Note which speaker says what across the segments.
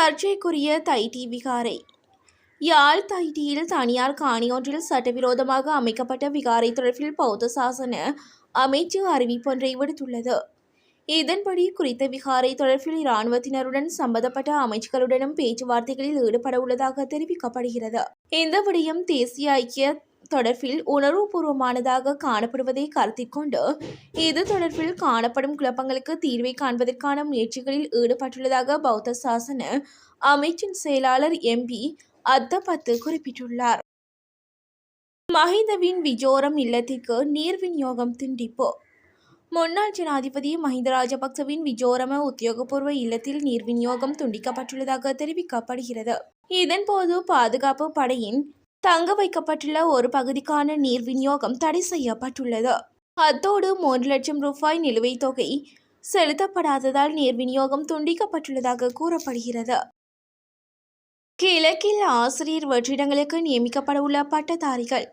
Speaker 1: சர்ச்சைக்குரிய தைட்டி விகாரை. யாழ் தைட்டியில் தனியார் காணியொன்றில் சட்டவிரோதமாக அமைக்கப்பட்ட விகாரை தொடர்பில் பௌத்த சாசன அமைச்சு அறிவிப்பொன்றை விடுத்துள்ளது. இதன்படி குறித்த விகாரை தொடர்பில் இராணுவத்தினருடன் சம்பந்தப்பட்ட அமைச்சுகளுடனும் பேச்சுவார்த்தைகளில் ஈடுபட உள்ளதாக தெரிவிக்கப்படுகிறது. இந்த விடயம் தேசிய ஐக்கிய தொடர்பில் உணர்வுபூர்வமானதாக காணப்படுவதை கருத்தில் கொண்டு இது தொடர்பில் காணப்படும் குழப்பங்களுக்கு தீர்வை காண்பதற்கான முயற்சிகளில் ஈடுபட்டுள்ளதாக பௌத்த சாசன அமைச்சின் செயலாளர் எம்பி அத்தபத்து குறிப்பிட்டுள்ளார். மஹிந்தவின் விஜோரம் இல்லத்திற்கு நீர் விநியோகம் துண்டிப்பு. முன்னாள் ஜனாதிபதி மஹிந்த ராஜபக்சவின் விஜோரம உத்தியோகபூர்வ இல்லத்தில் நீர் விநியோகம் துண்டிக்கப்பட்டுள்ளதாக தெரிவிக்கப்படுகிறது. இதன்போது பாதுகாப்பு படையின் தங்க வைக்கப்பட்டுள்ள ஒரு பகுதிக்கான நீர் விநியோகம் தடை செய்யப்பட்டுள்ளது. அத்தோடு 3 லட்சம் ரூபாய் நிலுவைத் தொகை செலுத்தப்படாததால் நீர் விநியோகம் துண்டிக்கப்பட்டுள்ளதாக கூறப்படுகிறது. கிழக்கில் ஆசிரியர் வெற்றிடங்களுக்கு நியமிக்கப்பட உள்ள பட்டதாரிகள்.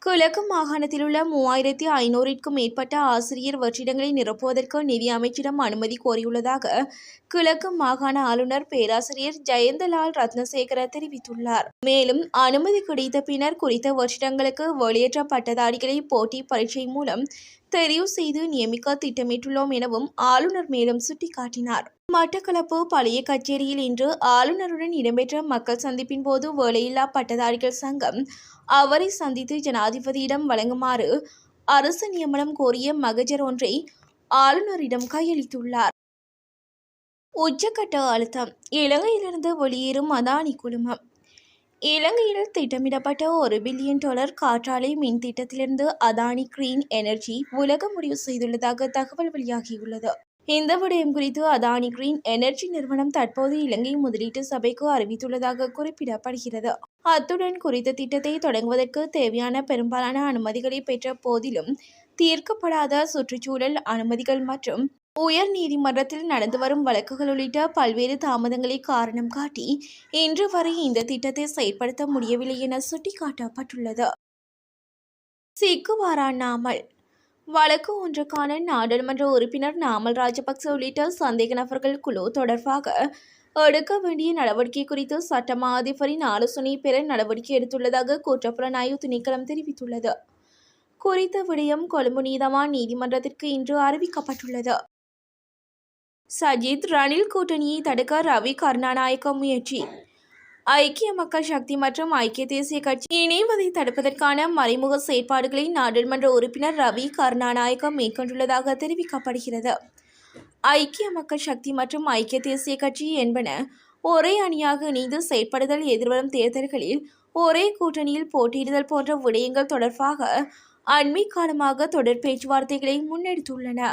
Speaker 1: கிழக்கு மாகாணத்தில் உள்ள 3500க்கும் மேற்பட்ட ஆசிரியர் வெற்றிடங்களை நிரப்புவதற்கு நிதி அமைச்சிடம் அனுமதி கோரியுள்ளதாக கிழக்கு மாகாண ஆளுநர் பேராசிரியர் ஜயந்தலால் ரத்னசேகர தெரிவித்துள்ளார். மேலும் அனுமதி கிடைத்த பின்னர் குறித்த வெற்றிடங்களுக்கு வெளியேற்ற பட்டதாரிகளை போட்டி பரீட்சை மூலம் தெரிவு செய்து நியமிக்க திட்டமிட்டுள்ளோம் எனவும் ஆளுநர் மேலும் சுட்டிக்காட்டினார். மட்டக்களப்பு பழைய கச்சேரியில் இன்று ஆளுநருடன் இடம்பெற்ற மக்கள் சந்திப்பின் போது வேலையில்லா பட்டதாரிகள் சங்கம் அவரை சந்தித்து ஜனாதிபதியிடம் வழங்குமாறு அரசு நியமனம் கோரிய மகஜர் ஒன்றை ஆளுநரிடம் கையளித்துள்ளார். உச்சக்கட்ட அழுத்தம். இலங்கையிலிருந்து வெளியேறும் அதானி குழுமம். இலங்கையில் திட்டமிடப்பட்ட $1 பில்லியன் காற்றாலை மின் திட்டத்திலிருந்து அதானி கிரீன் எனர்ஜி விலக முடிவு செய்துள்ளதாக தகவல் வெளியாகியுள்ளது. இந்த விடயம் குறித்து அதானி கிரீன் எனர்ஜி நிறுவனம் தற்போது இலங்கை முதலீட்டு சபைக்கு அறிவித்துள்ளதாக குறிப்பிடப்படுகிறது. அத்துடன் குறித்த திட்டத்தை தொடங்குவதற்கு தேவையான பெரும்பாலான அனுமதிகளை பெற்ற போதிலும் தீர்க்கப்படாத சுற்றுச்சூழல் அனுமதிகள் மற்றும் உயர் நீதிமன்றத்தில் நடந்து வரும் வழக்குகள் உள்ளிட்ட பல்வேறு தாமதங்களை காரணம் காட்டி இன்று வரை இந்த திட்டத்தை செயற்படுத்த முடியவில்லை என சுட்டிக்காட்டப்பட்டுள்ளது. சிக்குவாரான் நாமல். வழக்கு ஒன்றுக்கான நாடாளுமன்ற உறுப்பினர் நாமல் ராஜபக்ச உள்ளிட்ட சந்தேக நபர்கள் குழு தொடர்பாக எடுக்க வேண்டிய நடவடிக்கை குறித்து சட்டமா அதிபரின் ஆலோசனை பெற நடவடிக்கை எடுத்துள்ளதாக குற்றப்புலனாய்வு திணைக்களம் தெரிவித்துள்ளது. குறித்த விடயம் கொழும்பு நீதவான் நீதிமன்றத்திற்கு இன்று அறிவிக்கப்பட்டுள்ளது. சஜித் ரணில் கூட்டணியை தடுக்க ரவி கருணாநாயக்க முயற்சி. ஐக்கிய மக்கள் சக்தி மற்றும் ஐக்கிய தேசிய கட்சி இணைவதை தடுப்பதற்கான மறைமுக செயற்பாடுகளை நாடாளுமன்ற உறுப்பினர் ரவி கருணாநாயக்க மேற்கொண்டுள்ளதாக தெரிவிக்கப்படுகிறது. ஐக்கிய மக்கள் சக்தி மற்றும் ஐக்கிய தேசிய கட்சி என்பன ஒரே அணியாக இணைந்து செயற்படுதல், எதிர்வரும் தேர்தல்களில் ஒரே கூட்டணியில் போட்டியிடுதல் போன்ற விடயங்கள் தொடர்பாக அண்மை காலமாக தொடர் பேச்சுவார்த்தைகளை முன்னெடுத்துள்ளன.